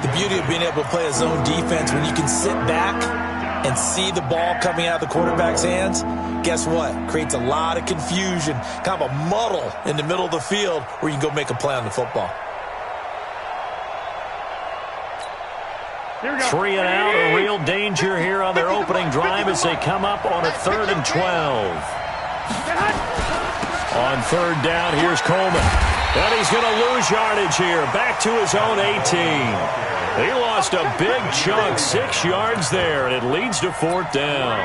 The beauty of being able to play a zone defense when you can sit back and see the ball coming out of the quarterback's hands, guess what? Creates a lot of confusion, kind of a muddle in the middle of the field where you can go make a play on the football. 3 and out, a real danger here on their opening drive as they come up on a 3rd and 12. On 3rd down, here's Coleman. And he's going to lose yardage here, back to his own 18. He lost a big chunk, 6 yards there, and it leads to 4th down.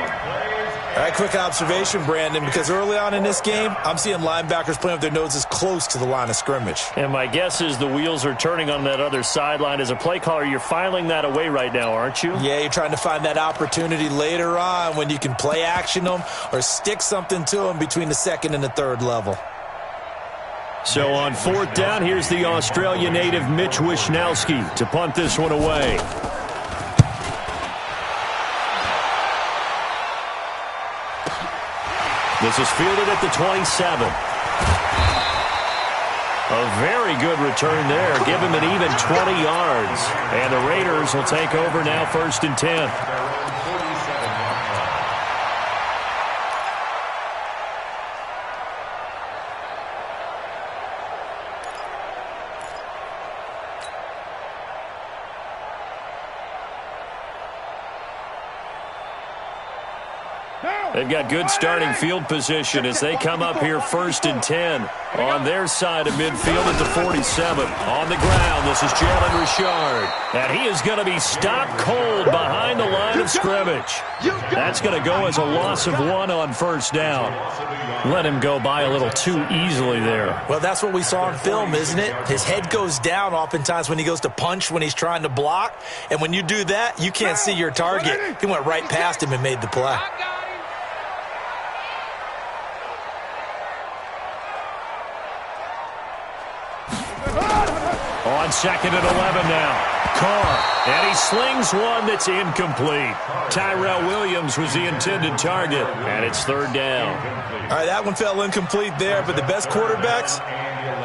All right, quick observation, Brandon, because early on in this game, I'm seeing linebackers playing with their noses close to the line of scrimmage. And my guess is the wheels are turning on that other sideline. As a play caller, you're filing that away right now, aren't you? Yeah, you're trying to find that opportunity later on when you can play action them or stick something to them between the 2nd and the 3rd level. So on 4th down, here's the Australia native Mitch Wishnowsky to punt this one away. This is fielded at the 27. A very good return there. Give him an even 20 yards. And the Raiders will take over now 1st and 10. They've got good starting field position as they come up here 1st and 10 on their side of midfield at the 47. On the ground, this is Jalen Richard. And he is going to be stopped cold behind the line of scrimmage. That's going to go as a loss of 1 on 1st down. Let him go by a little too easily there. Well, that's what we saw on film, isn't it? His head goes down oftentimes when he goes to punch when he's trying to block. And when you do that, you can't see your target. He went right past him and made the play. On 2nd and 11 now. Carr, and he slings one that's incomplete. Tyrell Williams was the intended target, and it's 3rd down. All right, that one fell incomplete there, but the best quarterbacks,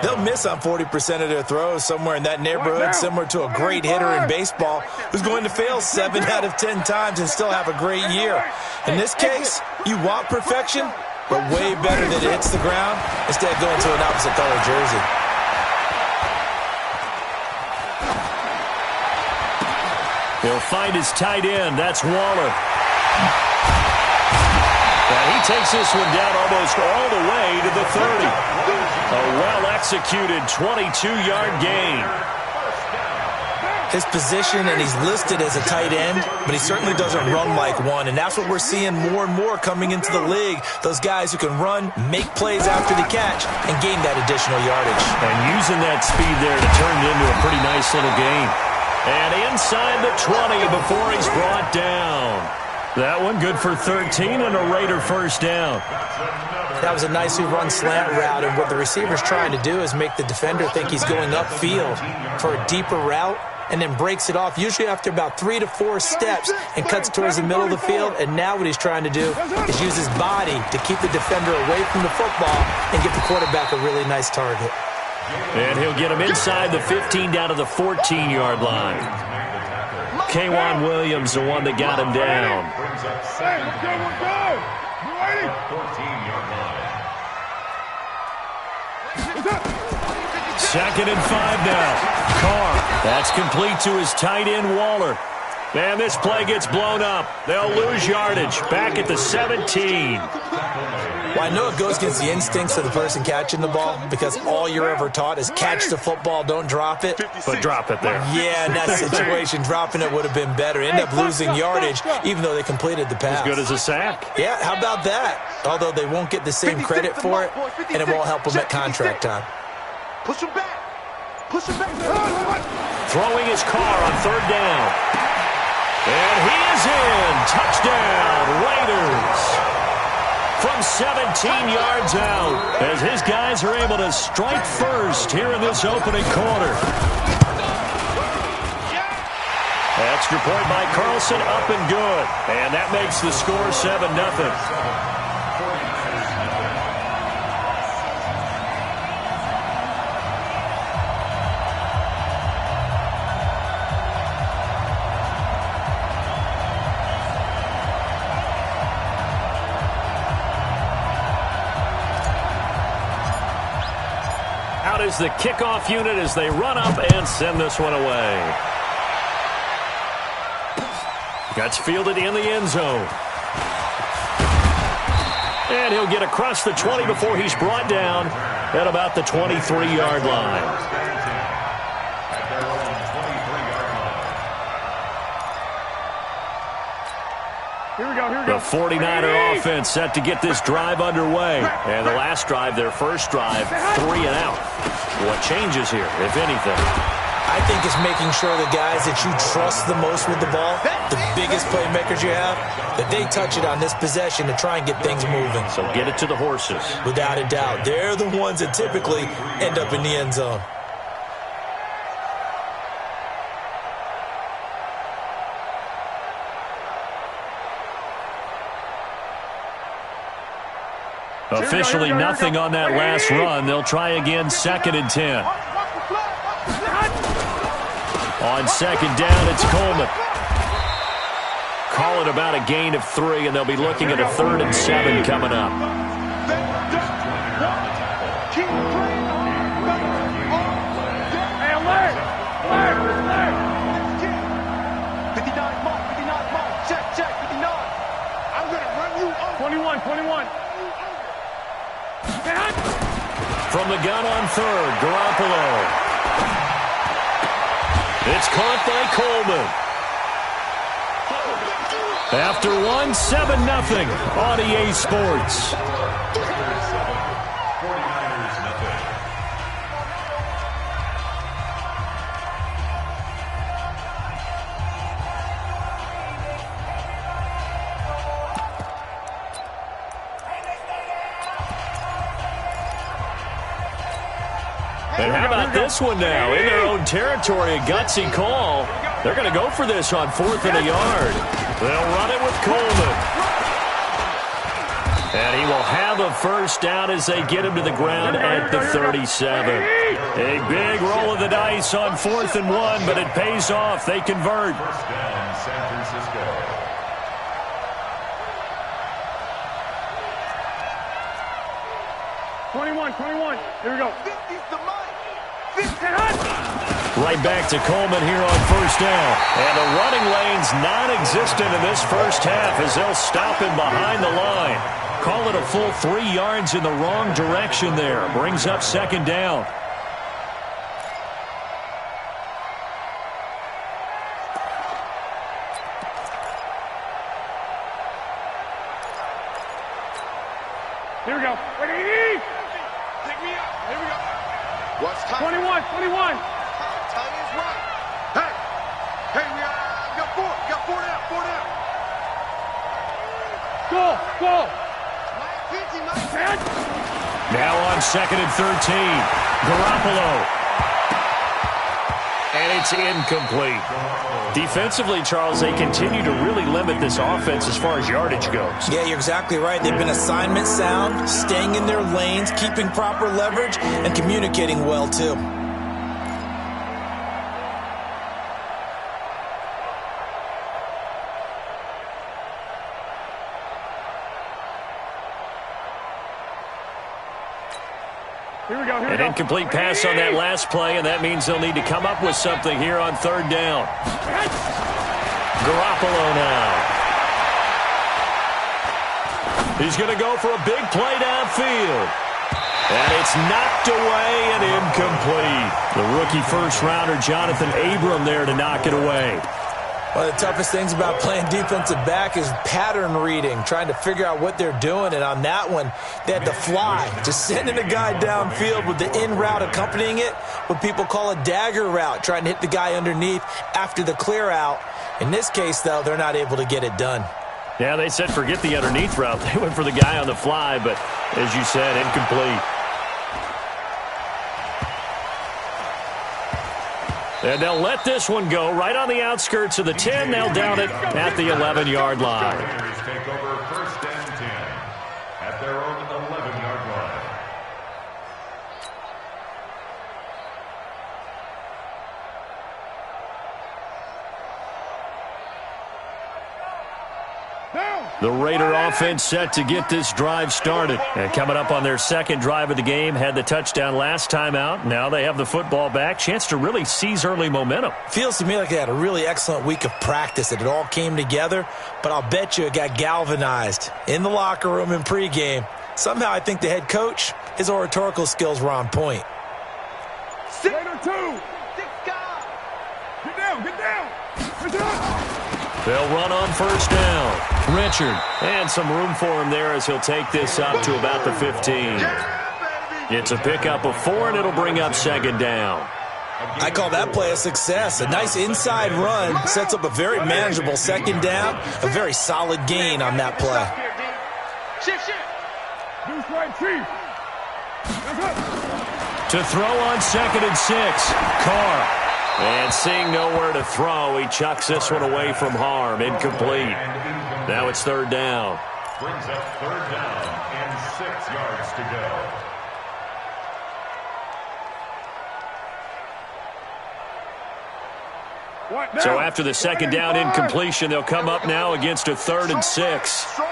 they'll miss on 40% of their throws somewhere in that neighborhood, similar to a great hitter in baseball who's going to fail 7 out of 10 times and still have a great year. In this case, you want perfection, but way better that it hits the ground instead of going to an opposite color jersey. He'll find his tight end. That's Waller. And he takes this one down almost all the way to the 30. A well-executed 22-yard gain. His position, and he's listed as a tight end, but he certainly doesn't run like one, and that's what we're seeing more and more coming into the league. Those guys who can run, make plays after the catch, and gain that additional yardage. And using that speed there to turn it into a pretty nice little gain. And inside the 20 before he's brought down. That one good for 13 and a Raider 1st down. That was a nicely run slant route, and what the receiver's trying to do is make the defender think he's going upfield for a deeper route and then breaks it off, usually after about 3 to 4 steps, and cuts towards the middle of the field. And now what he's trying to do is use his body to keep the defender away from the football and get the quarterback a really nice target. And he'll get him inside the 15 down to the 14-yard line. K'Wan Williams, the one that got him down. 2nd and 5 now. Carr. That's complete to his tight end, Waller. And this play gets blown up. They'll lose yardage. Back at the 17. Well, I know it goes against the instincts of the person catching the ball because all you're ever taught is catch the football, don't drop it. But drop it there. Yeah, in that situation, dropping it would have been better. End up losing yardage even though they completed the pass. As good as a sack. Yeah, how about that? Although they won't get the same credit for it, and it won't help them at contract time. Push him back. Push him back. Throwing his Carr on 3rd down. And he is in. Touchdown, Raiders. From 17 yards out, as his guys are able to strike first here in this opening quarter. Extra point by Carlson, up and good. And that makes the score 7-0. is the kickoff unit as they run up and send this one away. Gets fielded in the end zone. And he'll get across the 20 before he's brought down at about the 23-yard line. Here we go. The 49er offense set to get this drive underway. And the last drive, their first drive, 3 and out. What changes here, if anything? I think it's making sure the guys that you trust the most with the ball, the biggest playmakers you have, that they touch it on this possession to try and get things moving. So get it to the horses. Without a doubt. They're the ones that typically end up in the end zone. Officially nothing on that last run. They'll try again, 2nd and 10. On 2nd down, it's Coleman. Call it about a gain of 3, and they'll be looking at a 3rd and 7 coming up. Check, 59. I'm going to run you over. 21. From the gun on 3rd, Garoppolo. It's caught by Coleman. After 1, 7-0 on EA Sports. And how about this one now? In their own territory, a gutsy call. They're going to go for this on 4th and a yard. They'll run it with Coleman. And he will have a first down as they get him to the ground at the 37. A big roll of the dice on 4th and 1, but it pays off. They convert. First down, San Francisco. 21. Here we go. 50's the mic. Right back to Coleman here on first down. And the running lane's non-existent in this first half as they'll stop him behind the line. Call it a full 3 yards in the wrong direction there. Brings up 2nd down. Here we go. Ready? Pick me up. Here we go. What's time? 21. Time is right. Hey, we got 4. We got 4 down. 4 down. Go. Now on 2nd and 13. Garoppolo. And it's incomplete. Defensively, Charles, they continue to really limit this offense as far as yardage goes. Yeah, you're exactly right. They've been assignment sound, staying in their lanes, keeping proper leverage, and communicating well, too. Here we go. An incomplete pass on that last play, and that means they'll need to come up with something here on 3rd down. Garoppolo now. He's going to go for a big play downfield. And it's knocked away and incomplete. The rookie first-rounder, Jonathan Abram, there to knock it away. One of the toughest things about playing defensive back is pattern reading, trying to figure out what they're doing. And on that one, they had to fly, just sending a guy downfield with the in route accompanying it, what people call a dagger route, trying to hit the guy underneath after the clear out. In this case, though, they're not able to get it done. Yeah, they said forget the underneath route. They went for the guy on the fly, but as you said, incomplete. And they'll let this one go right on the outskirts of the 10. They'll down it at the 11-yard line. Take over 1st and 10 at their own 11-yard line. The Raider offense set to get this drive started. And coming up on their second drive of the game, had the touchdown last time out. Now they have the football back. Chance to really seize early momentum. Feels to me like they had a really excellent week of practice, that it all came together. But I'll bet you it got galvanized in the locker room in pregame. Somehow I think the head coach, his oratorical skills were on point. Raider 2. Get down, get down. Get down. They'll run on first down. Richard. And some room for him there as he'll take this up to about the 15. It's a pickup of 4, and it'll bring up second down. I call that play a success. A nice inside run sets up a very manageable second down. A very solid gain on that play. Shift. Deuce right, Chief. To throw on 2nd and 6. Carr. And seeing nowhere to throw, he chucks this one away from harm. Incomplete. Now it's third down. Brings up third down and 6 yards to go. So after the second down incompletion, they'll come up now against a 3rd and 6. Strong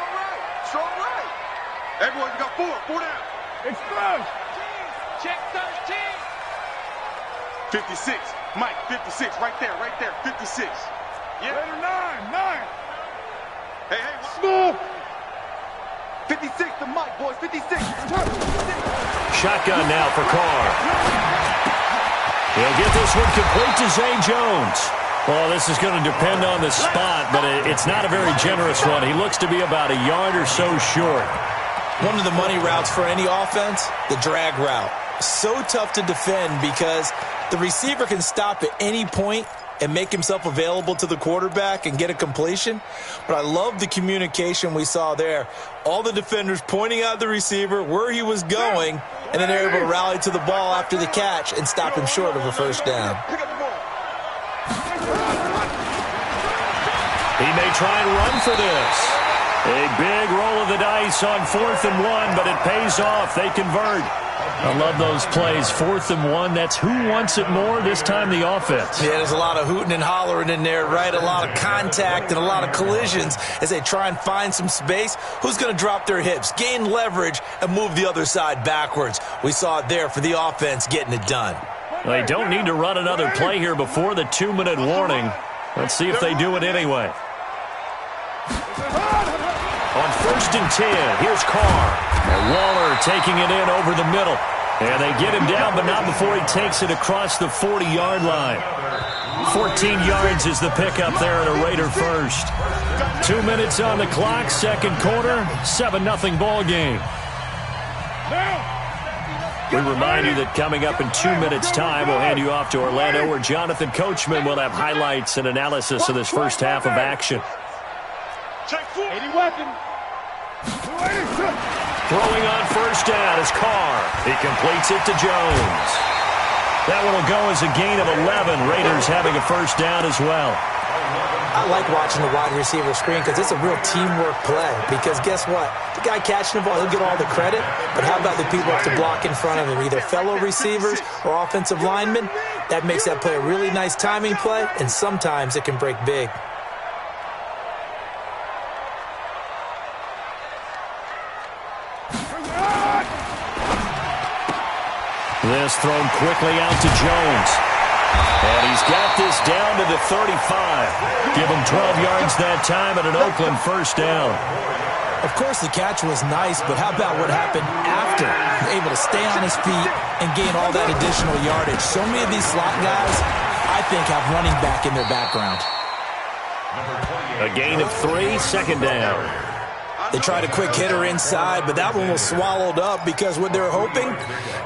right. Everyone, you got 4 down. Express. Check 13. 56. Mike, 56. Right there. 56. Yeah. Raider 9. Hey. Small. 56 to Mike, boys. 56. Shotgun now for Carr. He'll get this one complete to Zay Jones. Well, this is going to depend on the spot, but it's not a very generous one. He looks to be about a yard or so short. One of the money routes for any offense, the drag route. So tough to defend because the receiver can stop at any point and make himself available to the quarterback and get a completion. But I love the communication we saw there. All the defenders pointing out the receiver, where he was going, and then they're able to rally to the ball after the catch and stop him short of a first down. He may try and run for this. A big roll of the dice on 4th and 1, but it pays off. They convert. I love those plays. 4th and 1, that's who wants it more, this time the offense. Yeah, there's a lot of hooting and hollering in there, right? A lot of contact and a lot of collisions as they try and find some space. Who's going to drop their hips, gain leverage, and move the other side backwards? We saw it there for the offense getting it done. They don't need to run another play here before the 2-minute warning. Let's see if they do it anyway. On 1st and 10, here's Carr. And Waller taking it in over the middle. And they get him down, but not before he takes it across the 40-yard line. 14 yards is the pickup there at a Raider first. 2 minutes on the clock, second quarter, 7-0 ball game. We remind you that coming up in 2 minutes' time, we'll hand you off to Orlando, where Jonathan Coachman will have highlights and analysis of this first half of action. 80 weapon. Throwing on first down is Carr. He completes it to Jones. That one will go as a gain of 11. Raiders having a first down as well. I like watching the wide receiver screen because it's a real teamwork play. Because guess what? The guy catching the ball, he'll get all the credit. But how about the people have to block in front of him, either fellow receivers or offensive linemen? That makes that play a really nice timing play, and sometimes it can break big. This thrown quickly out to Jones. And he's got this down to the 35. Give him 12 yards that time at an Oakland first down. Of course, the catch was nice, but how about what happened after? Able to stay on his feet and gain all that additional yardage. So many of these slot guys, I think, have running back in their background. A gain of 3, second down. They tried a quick hitter inside, but that one was swallowed up because what they're hoping,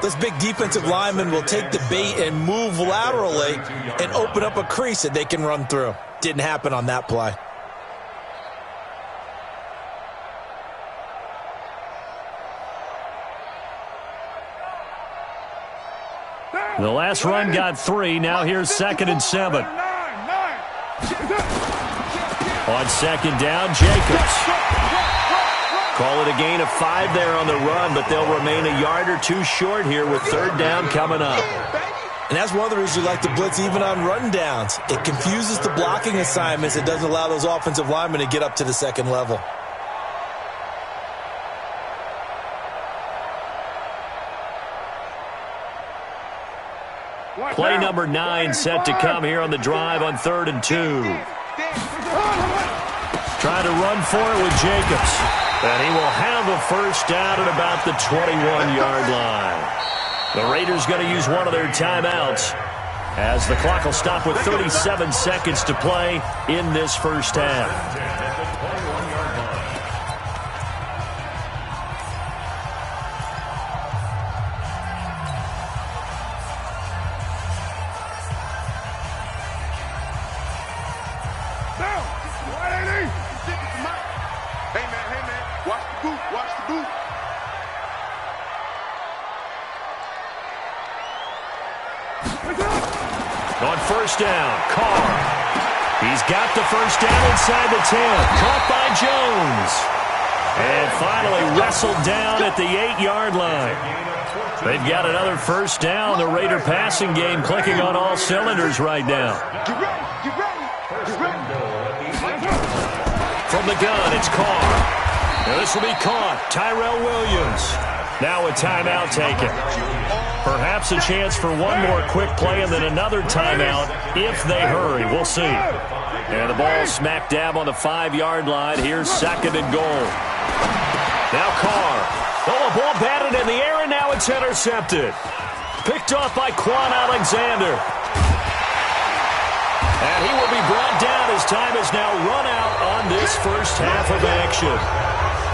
this big defensive lineman will take the bait and move laterally and open up a crease that they can run through. Didn't happen on that play. The last run got 3. Now here's 2nd and 7. On second down, Jacobs. Call it a gain of 5 there on the run, but they'll remain a yard or two short here with third down coming up. And that's one of the reasons you like to blitz even on run downs. It confuses the blocking assignments. It doesn't allow those offensive linemen to get up to the second level. Play number 9 set to come here on the drive on 3rd and 2. Trying to run for it with Jacobs. And he will have a first down at about the 21-yard line. The Raiders going to use one of their timeouts as the clock will stop with 37 seconds to play in this first half. On first down, Carr. He's got the first down inside the 10. Caught by Jones. And finally wrestled down at the 8-yard line. They've got another first down. The Raider passing game clicking on all cylinders right now. From the gun, it's Carr. Now this will be caught. Tyrell Williams. Now a timeout taken. Perhaps a chance for one more quick play and then another timeout if they hurry. We'll see. And the ball smack dab on the 5-yard line. Here's 2nd and goal. Now Carr. Oh, a ball batted in the air, and now it's intercepted. Picked off by Quan Alexander. And he will be brought down as time is now run out on this first half of action.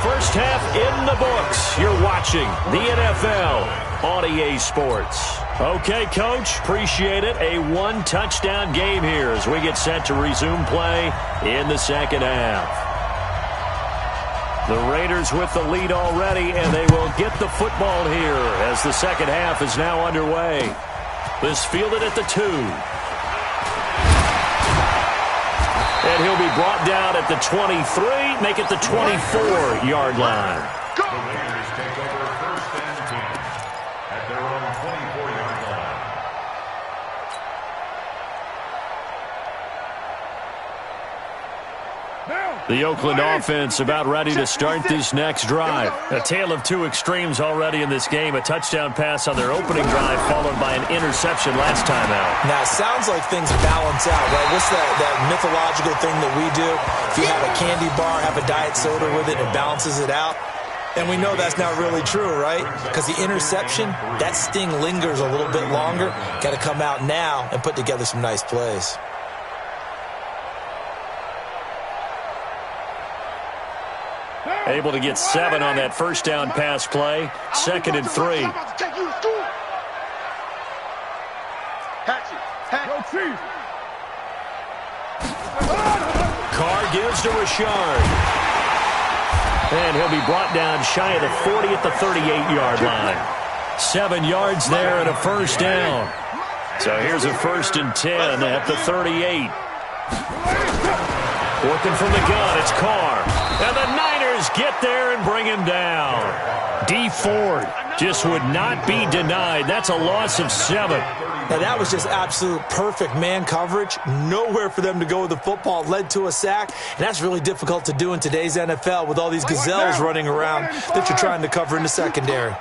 First half in the books. You're watching the NFL on EA Sports. Okay, Coach, appreciate it. A one-touchdown game here as we get set to resume play in the second half. The Raiders with the lead already, and they will get the football here as the second half is now underway. This fielded at the 2. And he'll be brought down at the 23, make it the 24-yard line. The Raiders take over 1st and 10 at their own 24-yard line. The Oakland offense about ready to start this next drive. A tale of two extremes already in this game. A touchdown pass on their opening drive followed by an interception last time out. Now, it sounds like things balance out, right? What's that mythological thing that we do? If you have a candy bar, have a diet soda with it, it balances it out. And we know that's not really true, right? Because the interception, that sting lingers a little bit longer. Got to come out now and put together some nice plays. Able to get 7 on that first down pass play. 2nd and 3. Carr gives to Richard. And he'll be brought down shy of the 40 at the 38-yard line. 7 yards there and a first down. So here's a 1st and 10 at the 38. Working from the gun, it's Carr. And the Niners get there and bring him down. D Ford just would not be denied. That's a loss of 7. Now, that was just absolute perfect man coverage. Nowhere for them to go with the football. Led to a sack. And that's really difficult to do in today's NFL with all these gazelles running around that you're trying to cover in the secondary.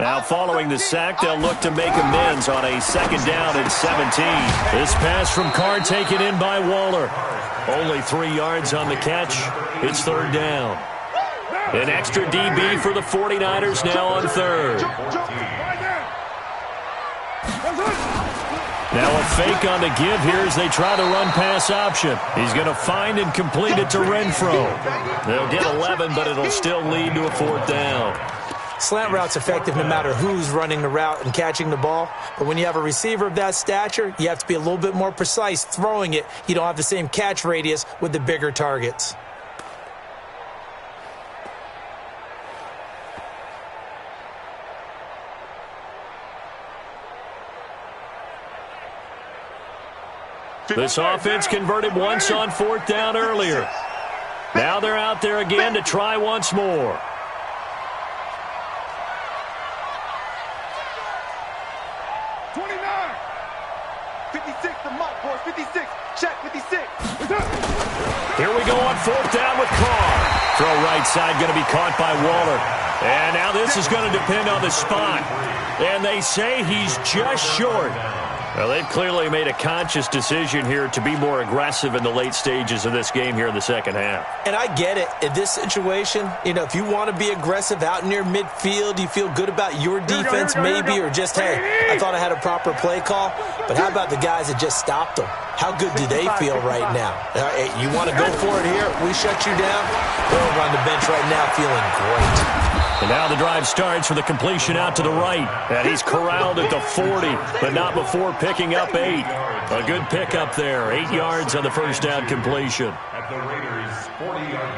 Now, following the sack, they'll look to make amends on a 2nd down and 17. This pass from Carr taken in by Waller. Only 3 yards on the catch. It's 3rd down. An extra DB for the 49ers now on 3rd. Now a fake on the give here as they try to run pass option. He's going to find and complete it to Renfro. They'll get 11, but it'll still lead to a 4th down. Slant route's effective no matter who's running the route and catching the ball. But when you have a receiver of that stature, you have to be a little bit more precise throwing it. You don't have the same catch radius with the bigger targets. This offense converted once on 4th down earlier. Now they're out there again to try once more. 56. Here we go on fourth down with Carr. Throw right side going to be caught by Waller. And now this is going to depend on the spot. And they say he's just short. Well, they've clearly made a conscious decision here to be more aggressive in the late stages of this game here in the second half. And I get it. In this situation, if you want to be aggressive out near midfield, you feel good about your defense maybe, or just, hey, I thought I had a proper play call. But how about the guys that just stopped them? How good do they feel right now? You want to go for it here? We shut you down? They're over on the bench right now feeling great. And now the drive starts with a completion out to the right. And he's corralled at the 40, but not before picking up 8. A good pickup there. 8 yards on the first down completion. At the Raiders' 40-yard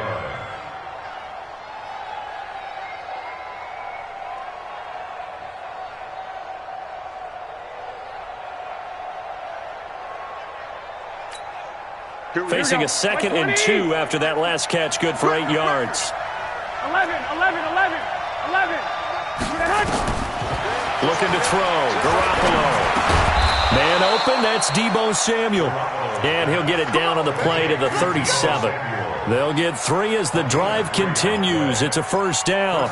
line. Facing a 2nd and 2 after that last catch, good for 8 yards. 11. Looking to throw. Garoppolo. Man open, that's Deebo Samuel. And he'll get it down on the play to the 37. They'll get 3 as the drive continues. It's a first down.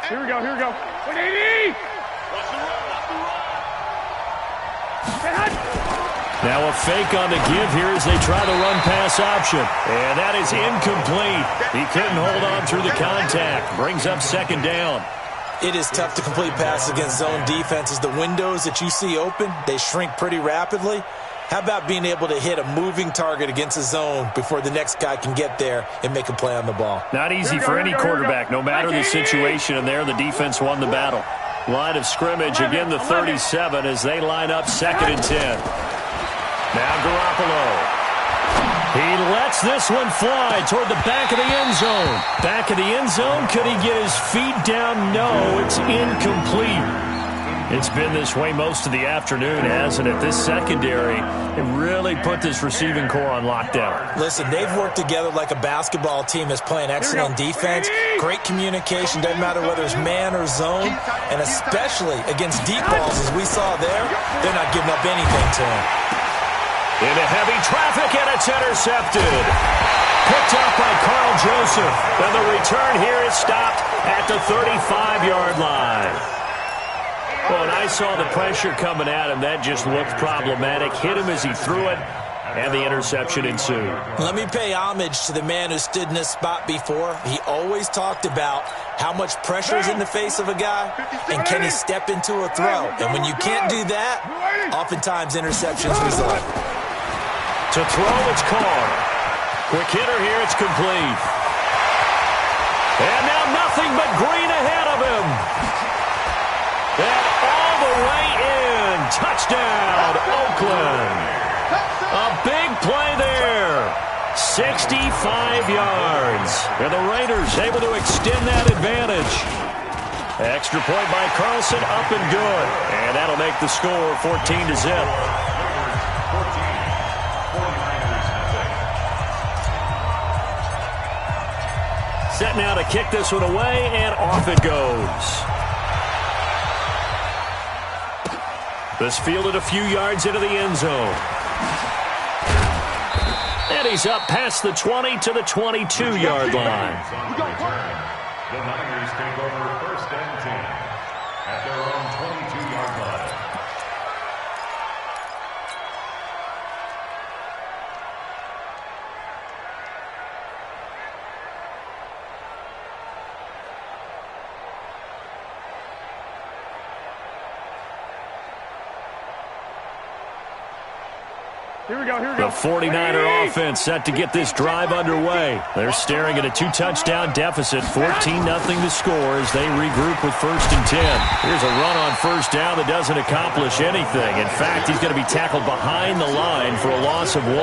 Here we go. 180. Now a fake on the give here as they try the run-pass option. And that is incomplete. He couldn't hold on through the contact. Brings up second down. It is tough to complete passes against zone defenses. The windows that you see open, they shrink pretty rapidly. How about being able to hit a moving target against a zone before the next guy can get there and make a play on the ball? Not easy for any quarterback, no matter the situation. And there, the defense won the battle. Line of scrimmage, again the 37 as they line up 2nd and 10. Now Garoppolo. He lets this one fly toward the back of the end zone. Back of the end zone. Could he get his feet down? No, it's incomplete. It's been this way most of the afternoon, hasn't it? This secondary really put this receiving core on lockdown. Listen, they've worked together like a basketball team that's playing excellent defense. Great communication, doesn't matter whether it's man or zone. And especially against deep balls, as we saw there, they're not giving up anything to him. Into heavy traffic, and it's intercepted. Picked up by Carl Joseph. And the return here is stopped at the 35-yard line. Well, and I saw the pressure coming at him. That just looked problematic. Hit him as he threw it, and the interception ensued. Let me pay homage to the man who stood in this spot before. He always talked about how much pressure is in the face of a guy, and can he step into a throw. And when you can't do that, oftentimes interceptions result. To throw, it's Carr. Quick hitter here, it's complete. And now nothing but green ahead of him. And all the way in. Touchdown, Oakland. A big play there. 65 yards. And the Raiders able to extend that advantage. Extra point by Carlson, up and good. And that'll make the score 14-0. Set now to kick this one away, and off it goes. This fielded a few yards into the end zone. And he's up past the 20 to the 22-yard line. The Niners take over 1st and 10 at their own 22-yard line. The 49er offense set to get this drive underway. They're staring at a 2-touchdown deficit, 14-0 to score as they regroup with 1st and 10. Here's a run on 1st down that doesn't accomplish anything. In fact, he's going to be tackled behind the line for a loss of 1.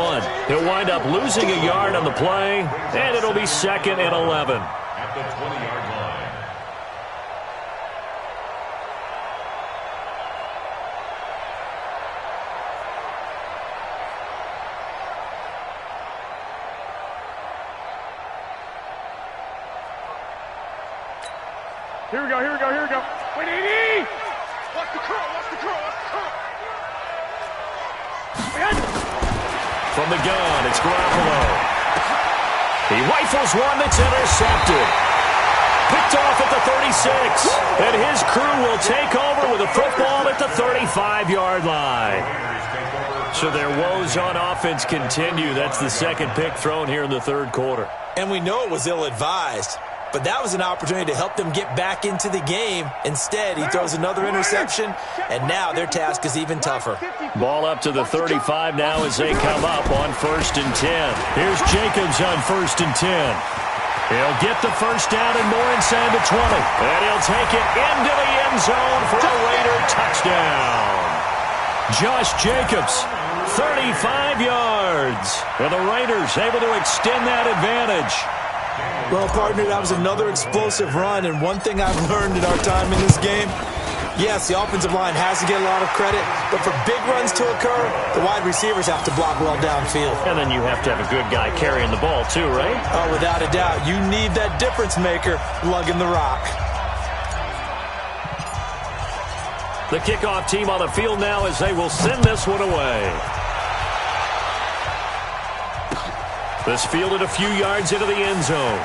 He'll wind up losing a yard on the play, and it'll be 2nd and 11. At the 20-yard line. Here we go. 180. Watch the curl. From the gun, it's Garoppolo. He rifles one that's intercepted. Picked off at the 36. And his crew will take over with a football at the 35-yard line. So their woes on offense continue. That's the second pick thrown here in the third quarter. And we know it was ill-advised, but that was an opportunity to help them get back into the game. Instead, he throws another interception, and now their task is even tougher. Ball up to the 35 now as they come up on 1st and 10. Here's Jacobs on 1st and 10. He'll get the first down and more inside the 20. And he'll take it into the end zone for a Raider touchdown. Josh Jacobs, 35 yards. And the Raiders able to extend that advantage. Well, partner, that was another explosive run, and one thing I've learned in our time in this game, yes, the offensive line has to get a lot of credit, but for big runs to occur, the wide receivers have to block well downfield. And then you have to have a good guy carrying the ball too, right? Oh, without a doubt. You need that difference maker lugging the rock. The kickoff team on the field now as they will send this one away. This fielded a few yards into the end zone.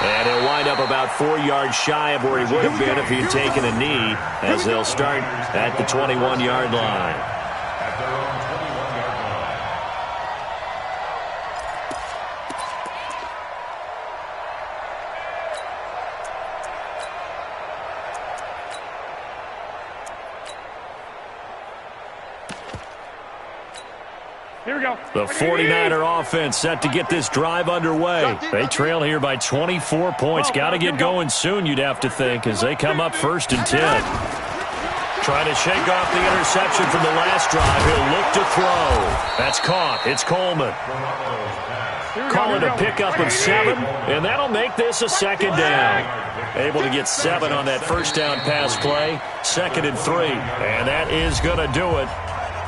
And he'll wind up about 4 yards shy of where he would have been if he had taken a knee, as they'll start at the 21-yard line. At their own 21-yard line. Here we go. The 49er offense set to get this drive underway. They trail here by 24 points. Got to get going soon, you'd have to think, as they come up 1st and 10. Trying to shake off the interception from the last drive. He'll look to throw. That's caught. It's Coleman. Call it a pickup of 7, and that'll make this a 2nd down. Able to get 7 on that first down pass play. 2nd and 3, and that is going to do it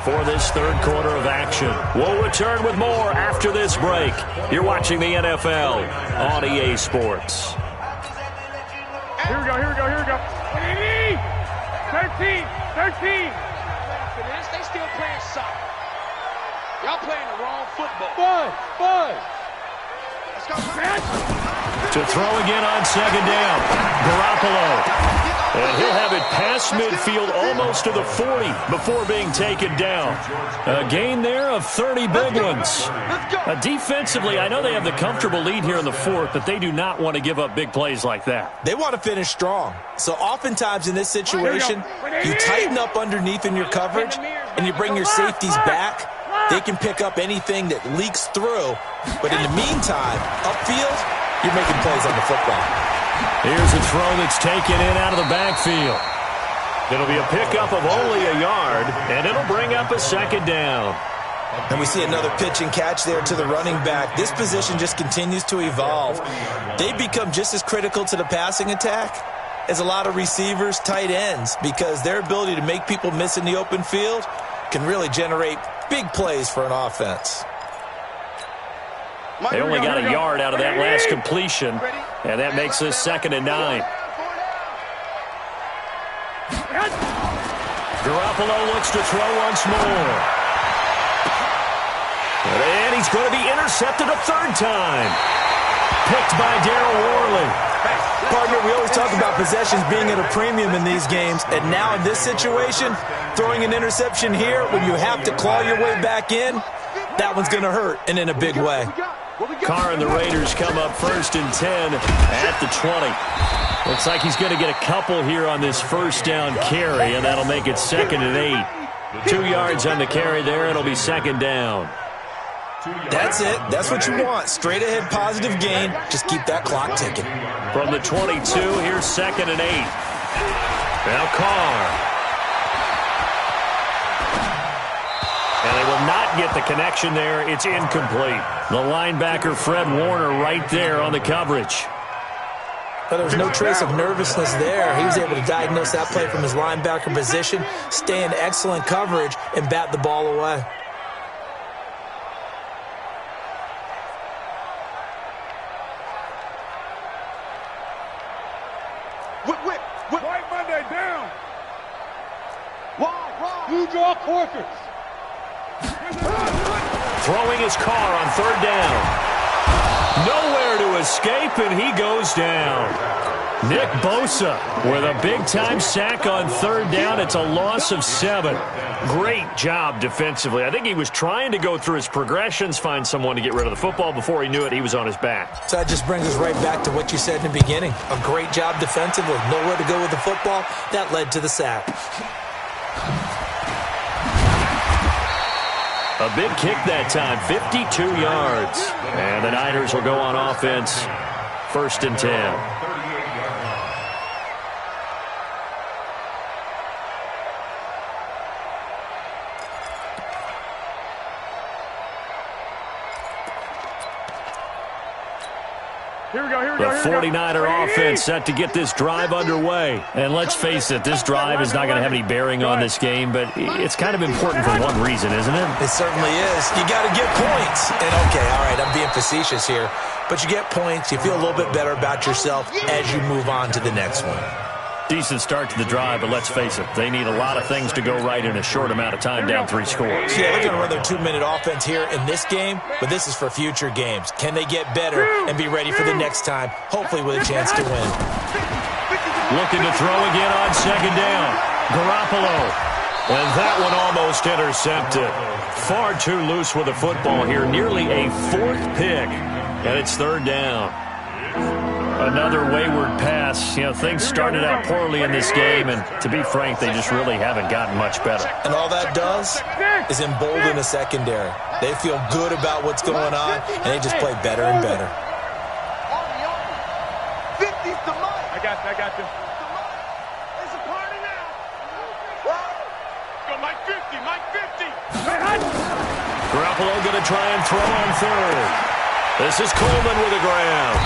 for this third quarter of action. We'll return with more after this break. You're watching the NFL on EA Sports. Here we go, here we go, here we go. 13. They still playing soccer. Y'all playing the wrong football. Bud. Let's go. To throw again on 2nd down. Garoppolo. And he'll have it past midfield almost to the 40 before being taken down. A gain there of 30 big ones. Defensively, I know they have the comfortable lead here in the 4th, but they do not want to give up big plays like that. They want to finish strong. So oftentimes in this situation, you tighten up underneath in your coverage, and you bring your safeties back. They can pick up anything that leaks through. But in the meantime, upfield, you're making plays on the football. Here's a throw that's taken in out of the backfield. It'll be a pickup of only a yard, and it'll bring up a 2nd down. And we see another pitch and catch there to the running back. This position just continues to evolve. They become just as critical to the passing attack as a lot of receivers, tight ends, because their ability to make people miss in the open field can really generate big plays for an offense. They only got a yard out of that last completion, and that makes this 2nd and 9. Garoppolo looks to throw once more. And he's going to be intercepted a 3rd time. Picked by Daryl Worley. Partner, we always talk about possessions being at a premium in these games, and now in this situation, throwing an interception here when you have to claw your way back in, that one's going to hurt, and in a big way. Carr and the Raiders come up 1st and 10 at the 20. Looks like he's going to get a couple here on this first down carry, and that'll make it 2nd and 8. 2 yards on the carry there. It'll be 2nd down. That's it. That's what you want. Straight ahead positive gain. Just keep that clock ticking. From the 22, here's 2nd and 8. Now Carr. And they will not get the connection there. It's incomplete. The linebacker, Fred Warner, right there on the coverage. But there was no trace of nervousness there. He was able to diagnose that play from his linebacker position, stay in excellent coverage, and bat the ball away. White Monday down. Wrong. Blue draw Corkers. Throwing his car on third down. Nowhere to escape, and he goes down. Nick Bosa with a big-time sack on third down. It's a loss of 7. Great job defensively. I think he was trying to go through his progressions, find someone to get rid of the football. Before he knew it, he was on his back. So that just brings us right back to what you said in the beginning. A great job defensively. Nowhere to go with the football. That led to the sack. A big kick that time, 52 yards. And the Niners will go on offense, 1st and 10. The 49er offense set to get this drive underway. And let's face it, this drive is not going to have any bearing on this game, but it's kind of important for one reason, isn't it? It certainly is. You got to get points. And, okay, all right, I'm being facetious here. But you get points, you feel a little bit better about yourself as you move on to the next one. Decent start to the drive, but let's face it, they need a lot of things to go right in a short amount of time, down 3 scores. Yeah, they're going to run their 2-minute offense here in this game, but this is for future games. Can they get better and be ready for the next time, hopefully with a chance to win? Looking to throw again on 2nd down. Garoppolo. And that one almost intercepted. Far too loose with the football here, nearly a 4th pick, and it's 3rd down. Another wayward pass. You know, things started out poorly in this game, and to be frank, they just really haven't gotten much better. And all that does is embolden the secondary. They feel good about what's going on, and they just play better and better. 50's the money. I got you. It's a party now. Go, Mike 50, Mike 50. Garoppolo going to try and throw on 3rd. This is Coleman with the ground.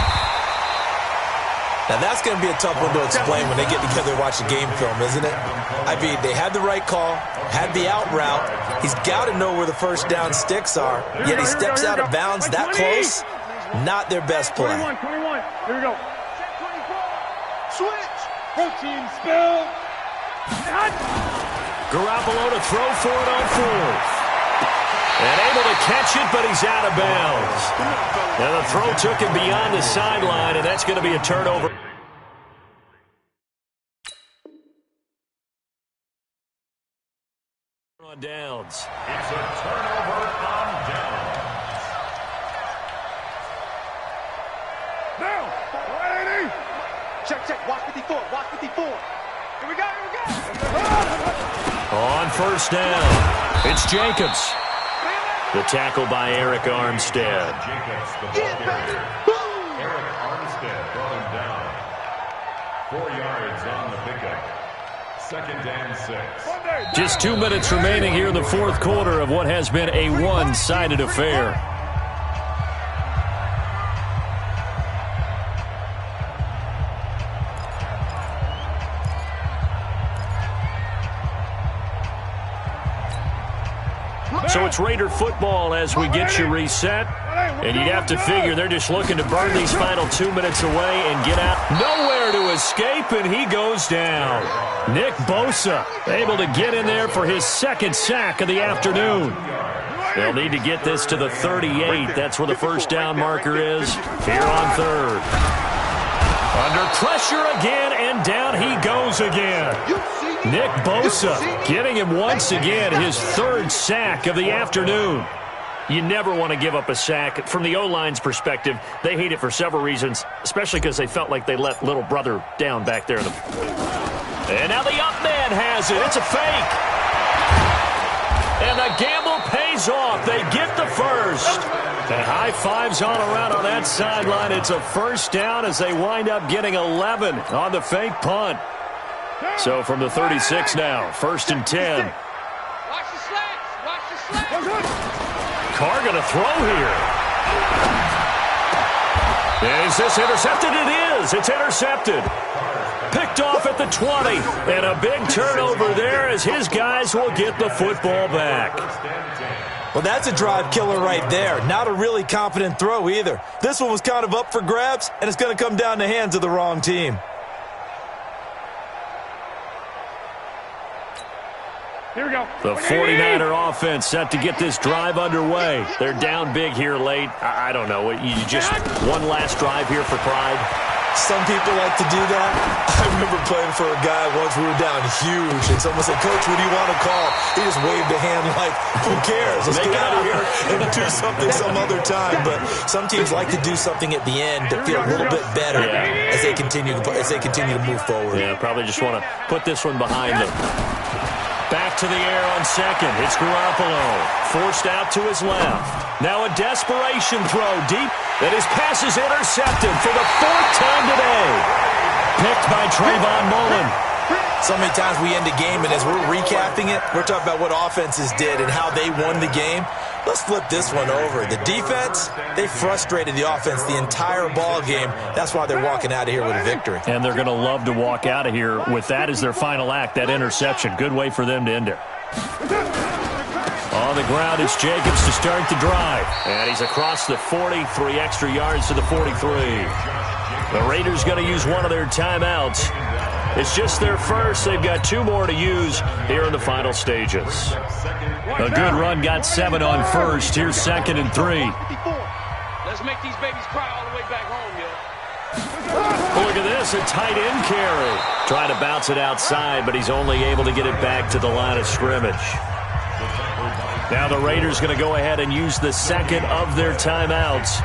Now, that's going to be a tough one to explain when they get together and watch the game film, isn't it? I mean, they had the right call, had the out route. He's got to know where the first down sticks are, yet he steps out of bounds that close. Not their best play. 21. Here we go. Switch. Protein spill. Garoppolo to throw for it on 4th. And able to catch it, but he's out of bounds. Now the throw took him beyond the sideline, and that's going to be a turnover. On downs. It's a turnover on downs. Now, 180. Check. Watch 54. Watch 54. Here we go. On 1st down, it's Jacobs. The tackle by Eric Armstead. Jacobs, the ball carrier. Eric Armstead brought him down. 4 yards on the pickup. 2nd and 6. Just 2 minutes remaining here in the 4th quarter of what has been a one-sided affair. So it's Raider football as we get you reset. And you'd have to figure they're just looking to burn these final 2 minutes away and get out. Nowhere to escape, and he goes down. Nick Bosa able to get in there for his 2nd sack of the afternoon. They'll need to get this to the 38. That's where the 1st down marker is here on 3rd. Under pressure again, and down he goes again. Nick Bosa getting him once again his 3rd sack of the afternoon. You never want to give up a sack. From the O-line's perspective, they hate it for several reasons, especially because they felt like they let little brother down back there. And now the up man has it. It's a fake. And the gamble pays off. They get the 1st. And high fives all around on that sideline. It's a 1st down as they wind up getting 11 on the fake punt. So from the 36 now, 1st and 10. Watch the slats. Watch the slats. Carr going to throw here. Is this intercepted? It is. It's intercepted. Picked off at the 20. And a big turnover there as his guys will get the football back. Well, that's a drive killer right there. Not a really confident throw either. This one was kind of up for grabs, and it's going to come down the hands of the wrong team. Here we go. The 49er offense set to get this drive underway. They're down big here late. I don't know. You just one last drive here for pride. Some people like to do that. I remember playing for a guy once. We were down huge, and someone said, "Coach, what do you want to call?" He just waved a hand like, "Who cares? Let's get out of here and do something some other time." But some teams like to do something at the end to feel a little bit better as they continue to move forward. Yeah, probably just want to put this one behind them. Back to the air on second. It's Garoppolo. Forced out to his left. Now a desperation throw deep. And his pass is intercepted for the 4th time today. Picked by Trayvon Mullen. So many times we end a game, and as we're recapping it, we're talking about what offenses did and how they won the game. Let's flip this one over. The defense, they frustrated the offense the entire ball game. That's why they're walking out of here with a victory. And they're going to love to walk out of here with that as their final act, that interception. Good way for them to end it. On the ground, it's Jacobs to start the drive. And he's across the 40, 3 extra yards to the 43. The Raiders going to use one of their timeouts. It's just their first. They've got 2 more to use here in the final stages. A good run got 7 on first. Here's 2nd and 3. Let's make these babies cry all the way back home, yo. Look at this, a tight end carry. Trying to bounce it outside, but he's only able to get it back to the line of scrimmage. Now the Raiders going to go ahead and use the 2nd of their timeouts.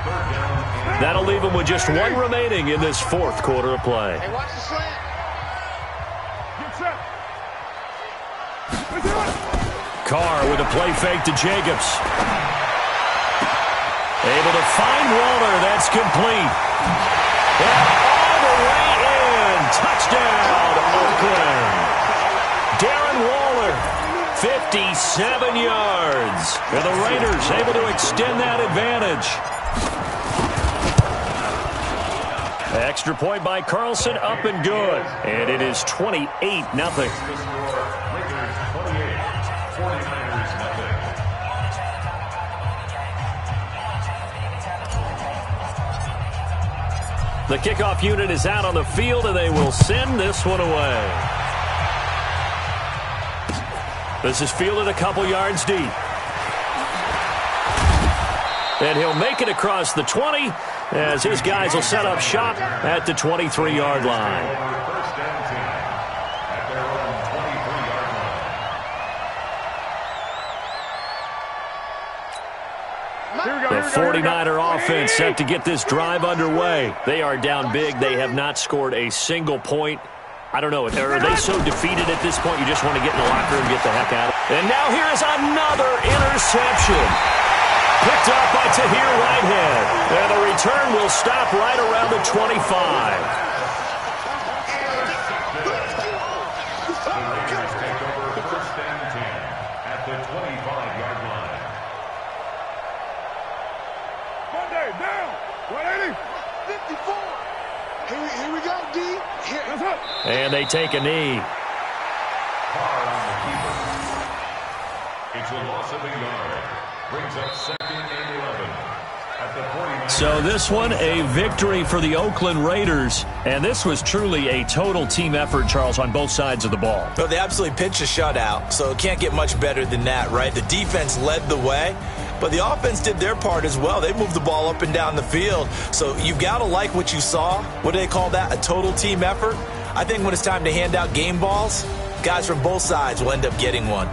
That'll leave them with just 1 remaining in this 4th quarter of play. Hey, watch the slant. Get set. Carr with a play fake to Jacobs. Able to find Waller. That's complete. And all the way in. Touchdown, Oakland. Darren Waller, 57 yards. And the Raiders able to extend that advantage. Extra point by Carlson, up and good. And it is 28-0. The kickoff unit is out on the field, and they will send this one away. This is fielded a couple yards deep. And he'll make it across the 20 as his guys will set up shop at the 23-yard line. The 49er offense set to get this drive underway. They are down big. They have not scored a single point. I don't know. Are they so defeated at this point you just want to get in the locker room and get the heck out of it? And now here is another interception. Picked up by Tahir Whitehead. And the return will stop right around the 25. Here we go, D. And they take a knee. It's a loss of a yard. Brings up 2nd and 11. At the 49. So this one, a victory for the Oakland Raiders. And this was truly a total team effort, Charles, on both sides of the ball. Well, they absolutely pitched a shutout, so it can't get much better than that, right? The defense led the way, but the offense did their part as well. They moved the ball up and down the field. So you've got to like what you saw. What do they call that? A total team effort? I think when it's time to hand out game balls, guys from both sides will end up getting one.